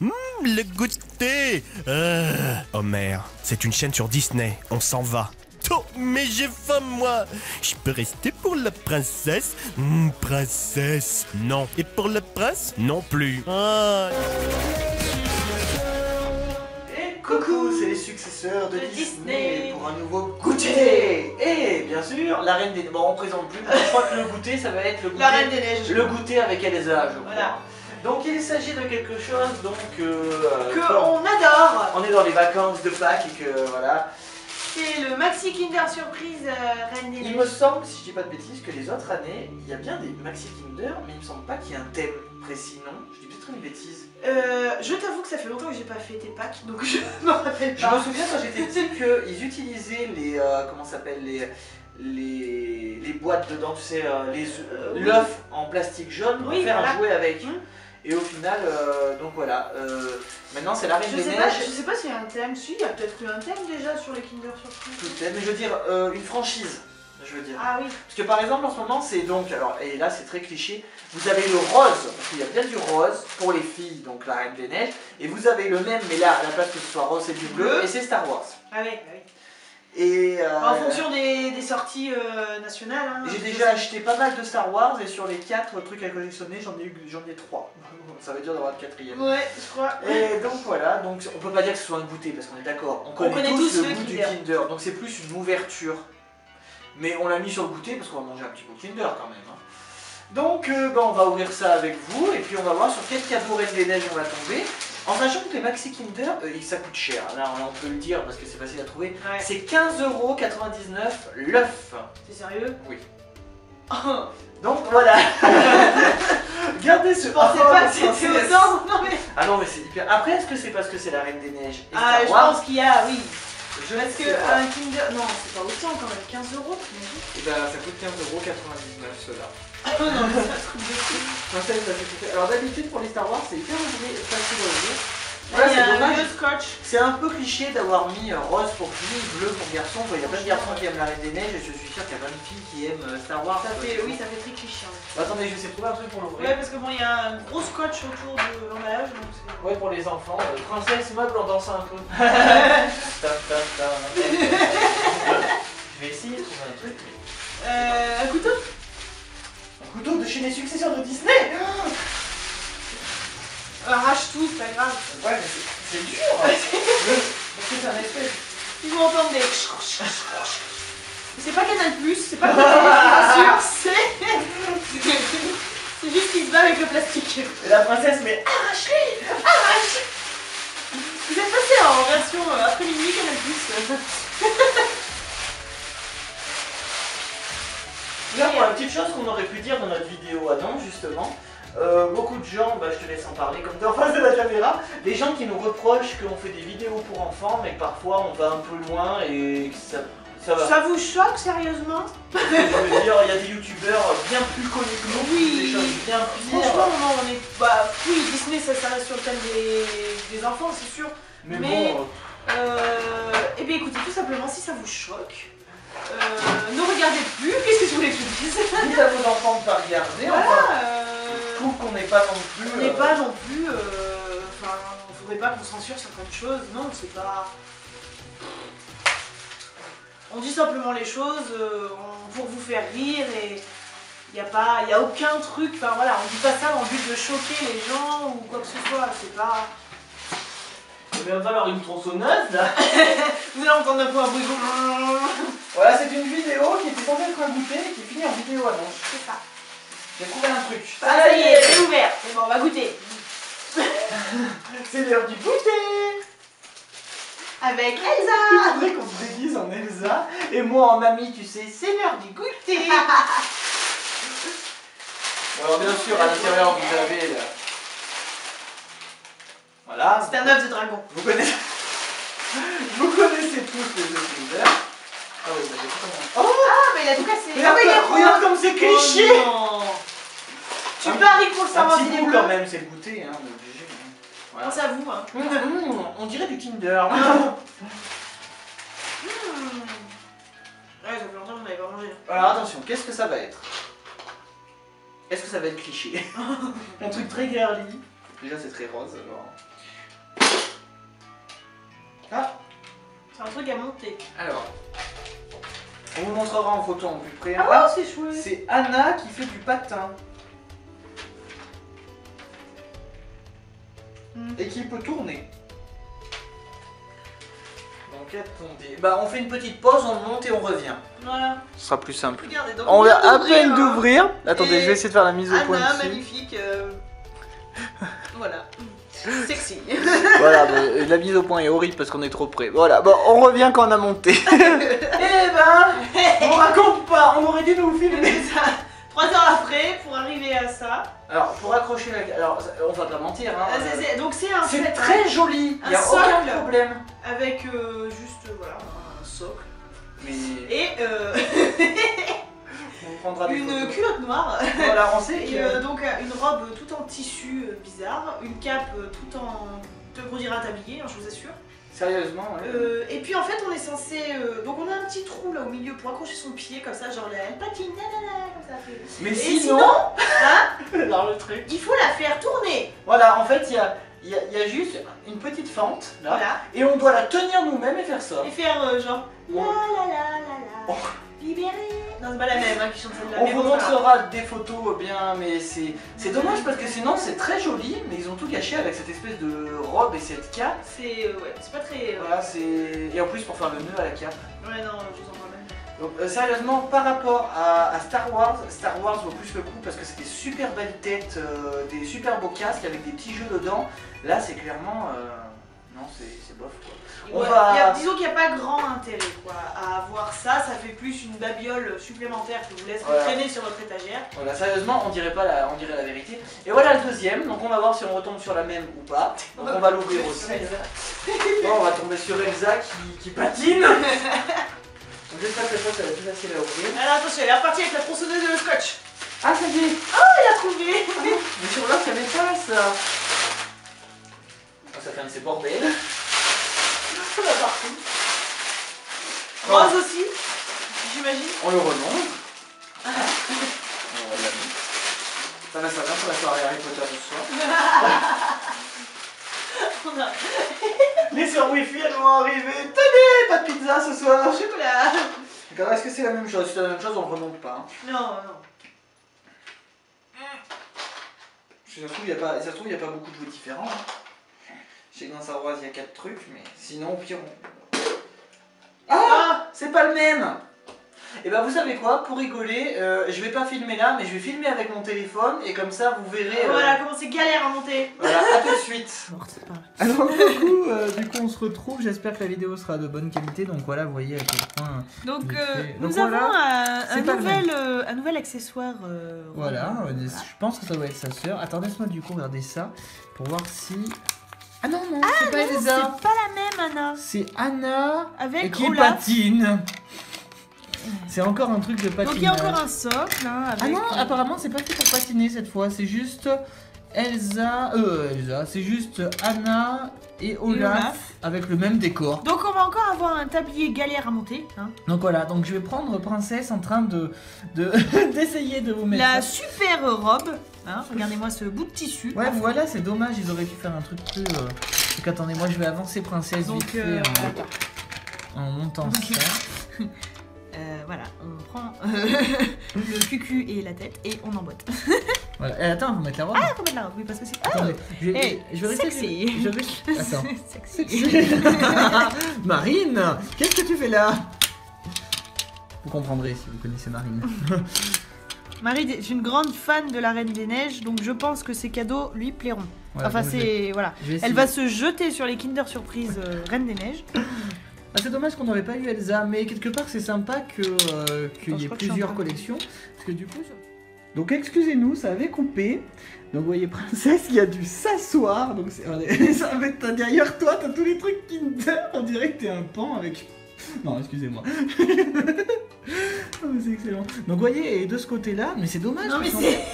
Le goûter. Homer, c'est une chaîne sur Disney, on s'en va. Oh, mais j'ai faim, moi. Je peux rester pour la princesse? Princesse. Non. Et pour le prince? Non plus. Ah. Et coucou, c'est les successeurs de Disney pour un nouveau goûter. Et bien sûr, la Reine des Neiges. Bon, on présente plus. Je crois que le goûter, ça va être le goûter. La Reine des Neiges. Le goûter avec Elsa, je crois. Voilà. Donc il s'agit de quelque chose donc qu'on adore. On est dans les vacances de Pâques et que voilà. C'est le Maxi Kinder Surprise Reine des Neiges. Il me semble, si je dis pas de bêtises, que les autres années, il y a bien des Maxi Kinder, mais il me semble pas qu'il y ait un thème précis, non? Je dis peut-être une bêtise. Je t'avoue que ça fait longtemps que j'ai pas fêté Pâques, donc je me rappelle Je pas. me souviens quand j'étais petit qu'ils utilisaient les comment ça s'appelle les boîtes dedans, tu sais, l'œuf en plastique jaune pour faire un jouet avec. Et au final, donc voilà, maintenant c'est la Reine des Neiges. Je sais pas s'il y a un thème, si, il y a peut-être eu un thème déjà sur les Kinder Surprise. Peut-être, mais je veux dire, une franchise, je veux dire. Ah oui. Parce que par exemple en ce moment c'est donc, alors, et là c'est très cliché, vous avez le rose, parce qu'il y a bien du rose pour les filles, donc la Reine des Neiges, et vous avez le même, mais là à la place que ce soit rose c'est du bleu, et c'est Star Wars. Ah oui, ah oui. Et en fonction des sorties nationales. Hein, j'ai déjà acheté pas mal de Star Wars et sur les 4 trucs à collectionner, j'en ai 3. Ça veut dire d'avoir le 4ème. Ouais, je crois. Et donc voilà, donc on peut pas dire que ce soit un goûter parce qu'on est d'accord. On connaît tous le goût du Kinder, donc c'est plus une ouverture. Mais on l'a mis sur le goûter parce qu'on va manger un petit peu de Kinder quand même. Hein. Donc on va ouvrir ça avec vous et puis on va voir sur quel cadeau Reine des Neiges on va tomber. En sachant que les Maxi Kinder, ça coûte cher, là on peut le dire parce que c'est facile à trouver, ouais. C'est 15,99 € l'œuf. C'est sérieux? Oui. Donc voilà. Gardez ce. Je pensais pas que c'était autant. Non mais. Ah non mais c'est hyper. Après est-ce que c'est parce que c'est la Reine des Neiges et ah je pense qu'il y a, oui. Parce que un Kinder. Non, c'est pas autant quand même, 15 €. Et bah ça coûte 15,99 € ceux-là. Oh non, mais ça se trouve de fou. Alors d'habitude pour les Star Wars c'est hyper facile à ouvrir. Là, il y a un vieux scotch. C'est un peu cliché d'avoir mis rose pour filles, bleu pour garçons. Il y a plein de garçons qui aiment la Reine des Neiges et je suis sûr qu'il y a plein de filles qui aiment Star Wars. Oui, ça fait très cliché. Attendez, je vais essayer de trouver un truc pour l'ouvrir. Ouais, parce que bon, il y a un gros scotch autour de l'emballage. Ouais, pour les enfants. Princesse meuble en dansant un peu. Je vais essayer de trouver un truc. Un couteau? Un couteau de chez les successeurs de Disney. Arrache tout, c'est pas grave. Ouais, mais c'est dur. Parce que c'est un espèce. Ils vont entendre des. C'est pas Canal+, c'est pas Canal+, c'est juste qu'il se bat avec le plastique. Et la princesse, mais arrache-les, arrache. Vous êtes passé en version après-midi Canal+. Là, pour la petite chose qu'on aurait pu dire dans notre vidéo avant, justement. Beaucoup de gens, je te laisse en parler comme tu es en face de la caméra, des gens qui nous reprochent qu'on fait des vidéos pour enfants mais que parfois on va un peu loin et que ça va. Ça vous choque sérieusement? Je veux dire, il y a des youtubeurs bien plus connus que nous, oui, des choses bien pires. Franchement, non, on est. Oui, Disney ça reste sur le thème des enfants, c'est sûr. Mais bon. Eh bien écoutez, tout simplement, si ça vous choque, ne regardez plus. Qu'est-ce que je voulais que je vous dise? Dites à vos enfants de pas regarder. Voilà, je trouve qu'on n'est pas non plus. On n'est pas non plus. Enfin, il faudrait pas qu'on censure certaines choses. Non, c'est pas. On dit simplement les choses pour vous faire rire et il n'y a aucun truc. Enfin voilà, on dit pas ça dans le but de choquer les gens ou quoi que ce soit. C'est pas. Il va falloir une tronçonneuse là. Vous allez entendre un peu un bruit. Voilà, c'est une vidéo qui était censée être un goûter et qui finit en vidéo annonce. C'est ça. J'ai trouvé un truc. Ah ça y est, c'est ouvert. C'est bon, on va goûter. C'est l'heure du goûter. Avec Elsa. Il faudrait qu'on se déguise en Elsa et moi en mamie, tu sais, c'est l'heure du goûter. Alors bien sûr, à l'intérieur vous avez là. Voilà. C'est un œuf de dragon. Vous connaissez tous les œufs Kinder. Ah oui, oh ah, mais il a tout cassé. Regarde comme c'est cliché. Oh, tu paries pour le savoir. Un petit goût quand même, c'est le goûter, hein, obligé. Voilà. Pense à vous, hein. On dirait du Kinder. Ouais, ça fait longtemps qu'on n'avait pas mangé. Alors attention, qu'est-ce que ça va être? Est-ce que ça va être cliché? Un truc très girly. Déjà c'est très rose alors. Ah, c'est un truc à monter. Alors, on vous montrera en photo en plus près. Ah, c'est chouette. C'est Anna qui fait du patin. Et qui peut tourner. Donc attendez. Bah on fait une petite pause, on monte et on revient. Voilà. Ce sera plus simple. Regardez, donc On va à peine d'ouvrir. Attendez, je vais essayer de faire la mise au point Anna, dessus. magnifique. Voilà. Sexy. Voilà, mais la mise au point est horrible parce qu'on est trop près. Voilà, bon, on revient quand on a monté. Eh ben, on raconte pas, on aurait dû nous filmer. 3 heures après pour arriver à ça. Alors, pour accrocher la... Alors, on va pas mentir, hein. Donc c'est un C'est fait, très joli, il n'y a aucun problème. Avec juste, voilà, un socle. Mais... Et on prendra des une photos. culotte noire. Voilà, on sait Et donc une robe tout en tissu bizarre, une cape tout en... te gros tablier, je vous assure. Sérieusement, ouais. Et puis en fait on est censé... donc on a un petit trou là au milieu pour accrocher son pied comme ça, genre elle patine, nanana, comme ça. Mais et sinon hein, alors le truc... il faut la faire tourner. Voilà, en fait il y a juste une petite fente là, Voilà. et on doit la tenir nous-mêmes et faire ça. Et faire genre... La la la la la... Libéré. Non, c'est pas la même qui chante celle-là. On vous montrera des photos bien, mais c'est dommage parce que sinon c'est très joli, mais ils ont tout gâché avec cette espèce de robe et cette cape. C'est ouais, c'est pas très... Voilà, c'est... Et en plus pour faire le nœud à la cape. Ouais, non, je vous en parle même. Donc sérieusement, par rapport à Star Wars vaut plus le coup parce que c'est des super belles têtes, des super beaux casques avec des petits jeux dedans. Là c'est clairement... non, c'est bof quoi. Disons qu'il n'y a pas grand intérêt quoi, à avoir ça, ça fait plus une babiole supplémentaire qui vous laisse traîner sur votre étagère. Voilà, sérieusement, on dirait la vérité. Et voilà le deuxième, donc on va voir si on retombe sur la même ou pas. Donc on va l'ouvrir aussi. Bon, on va tomber sur Elsa qui patine. Donc j'espère que cette fois ça va être plus facile à ouvrir. Alors attention, elle est repartie avec la tronçonneuse de scotch. Ah ça y est. Oh, il a trouvé. Mais sur l'autre il n'y avait pas ça. Oh, ça fait un de ces bordels. Partout. Rose aussi, j'imagine. On le remonte. On va la mettre. Ça va bien pour la soirée Harry Potter ce soir. Les sur Wi-Fi elles vont arriver. Tenez, pas de pizza ce soir. Chocolat. Alors est-ce que c'est la même chose? Si c'est la même chose, on ne remonte pas. Hein. Non, non. Ça se trouve, il n'y a pas beaucoup de jouets différents. Hein. Je sais que dans Star Wars, il y a 4 trucs, mais sinon, au pire, on... Ah, c'est pas le même. Et ben vous savez quoi, pour rigoler, je vais pas filmer là, mais je vais filmer avec mon téléphone, et comme ça, vous verrez... Voilà, comment c'est galère à monter. Voilà, à tout de suite. Alors du coup on se retrouve, j'espère que la vidéo sera de bonne qualité, donc voilà, vous voyez à quel point... Donc Donc nous avons voilà, un nouvel accessoire. Voilà, je pense que ça doit être sa sœur. Attends, laisse-moi du coup regarder ça, pour voir si... Ah non, non, c'est pas Elsa. C'est pas la même Anna. C'est Anna avec qui Olaf. patine. C'est encore un truc de patinage. Donc il y a encore un socle. Hein, avec... Ah non, apparemment c'est pas fait pour patiner cette fois, c'est juste Elsa, c'est juste Anna et Olaf avec le même décor. Donc on va encore avoir un tablier galère à monter. Hein. Donc voilà, donc je vais prendre Princesse en train d'essayer de vous mettre la super robe. Hein, regardez-moi ce bout de tissu. Ouais, voilà, c'est dommage, ils auraient pu faire un truc plus... Donc attendez, moi je vais avancer Princesse donc, vite fait en montant ça. Voilà, on prend le cucu et la tête et on emboîte. Voilà. Et attends, faut mettre la robe. Ah, faut mettre la robe, oui, parce que c'est... Attendez, je vais rester... Sexy. Attends. Sexy. Marine, qu'est-ce que tu fais là? Vous comprendrez si vous connaissez Marine. Marie est une grande fan de la Reine des Neiges, donc je pense que ces cadeaux lui plairont. Voilà, enfin, c'est... Voilà. Elle va se jeter sur les Kinder Surprise Reine des Neiges. Ah, c'est dommage qu'on n'aurait pas eu Elsa, mais quelque part c'est sympa qu'il y ait plusieurs collections. Parce que du coup... Donc excusez-nous, ça avait coupé. Donc vous voyez Princesse, il y a dû s'asseoir. Donc ça va être derrière toi, t'as tous les trucs Kinder. On dirait que t'es un pan avec... Non, excusez-moi. Oh, mais c'est excellent. Donc vous voyez, et de ce côté-là, mais c'est dommage. Non mais c'est...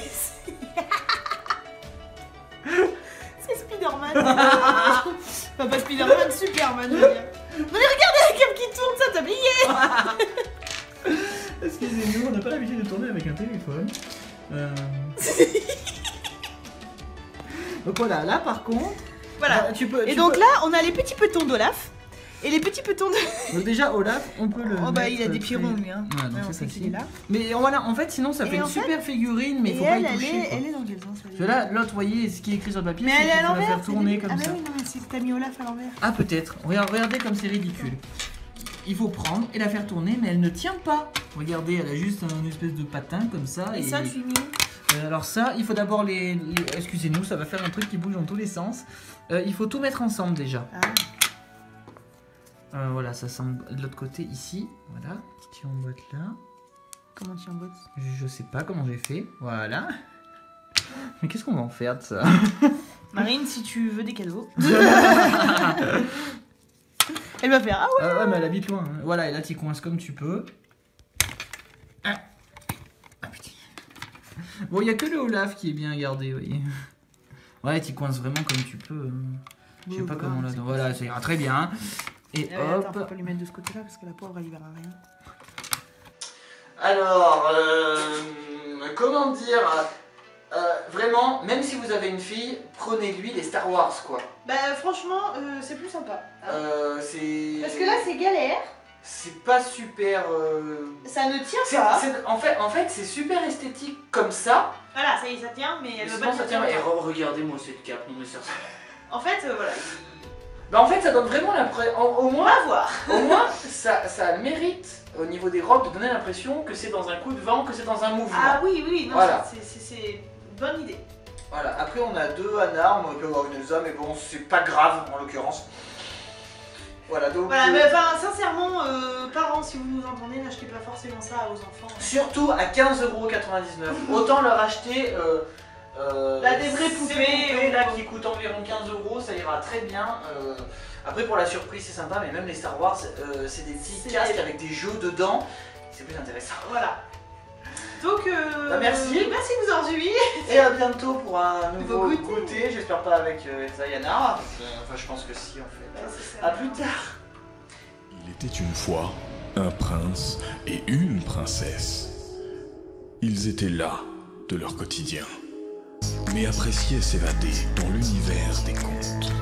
C'est Spider-Man. Enfin pas Spider-Man, Superman, je veux dire. Mais regardez la cam qui tourne, ça tablier. Excusez-nous, on n'a pas l'habitude de tourner avec un téléphone. Donc voilà, là par contre... Voilà. Et donc là, on a les petits petons d'Olaf. Et les petits petons de... Donc déjà, Olaf, on peut le... Oh bah il a des pirons lui hein. Ouais, donc on c'est sait qu'il est là. Mais voilà, en fait, sinon ça fait une super figurine, mais il faut pas y toucher. Elle est dans quel sens? Parce que là, l'autre, vous voyez, ce qui est écrit sur le papier, mais c'est elle est à qu'il faut la l'envers. faire tourner comme ça. Ah bah oui, non, mais c'est que t'as mis Olaf à l'envers. Ah peut-être. Regardez comme c'est ridicule. Il faut prendre et la faire tourner, mais elle ne tient pas. Regardez, elle a juste un espèce de patin comme ça. Et ça, tu mets... Alors ça, il faut d'abord les... Excusez-nous, ça va faire un truc qui bouge dans tous les sens. Il faut tout mettre ensemble déjà. Voilà, ça semble de l'autre côté ici. Voilà, tu emboîtes là. Comment tu emboîtes? Je sais pas comment j'ai fait. Voilà. Mais qu'est-ce qu'on va en faire de ça? Marine, si tu veux des cadeaux. Elle va faire ah ouais. Ouais, mais elle habite loin. Hein. Voilà, et là tu coinces comme tu peux. Ah putain. Bon, il y a que le Olaf qui est bien gardé, vous voyez. Ouais, tu coinces vraiment comme tu peux. Je sais pas comment là. Voilà, ça ira très bien. Et hop. Attends, faut pas lui mettre de ce côté-là parce que la pauvre elle y verra rien. Alors, comment dire, vraiment, même si vous avez une fille, prenez-lui les Star Wars quoi. Bah franchement, c'est plus sympa. C'est... Parce que là c'est galère. C'est pas super... Ça ne tient pas. En fait, c'est super esthétique comme ça. Voilà, ça y est, ça tient, mais elle veut pas ça tient. Et regardez-moi cette cape, non mais ça... En fait, voilà. Bah en fait, ça donne vraiment l'impression... Au moins, on va voir. Au moins, ça mérite, au niveau des robes, de donner l'impression que c'est dans un coup de vent, que c'est dans un mouvement. Ah oui, non, voilà. C'est une bonne idée. Voilà, après on a deux Anna, on peut avoir une Elsa, mais bon, c'est pas grave en l'occurrence. Voilà, donc... Voilà, mais enfin, sincèrement, parents, si vous nous entendez, n'achetez pas forcément ça aux enfants. Surtout à 15,99€. Autant leur acheter... des vraies poupées là, qui coûtent environ 15€, ça ira très bien. Après pour la surprise c'est sympa, mais même les Star Wars, c'est des petits casques avec des jeux dedans, c'est plus intéressant. Voilà. Donc merci. Merci de nous avoir suivis. Et à bientôt pour un nouveau goûter. J'espère pas avec Elsa et Anna. Enfin je pense que si en fait. A plus tard. Il était une fois un prince et une princesse. Ils étaient là de leur quotidien, mais appréciaient s'évader dans l'univers des contes.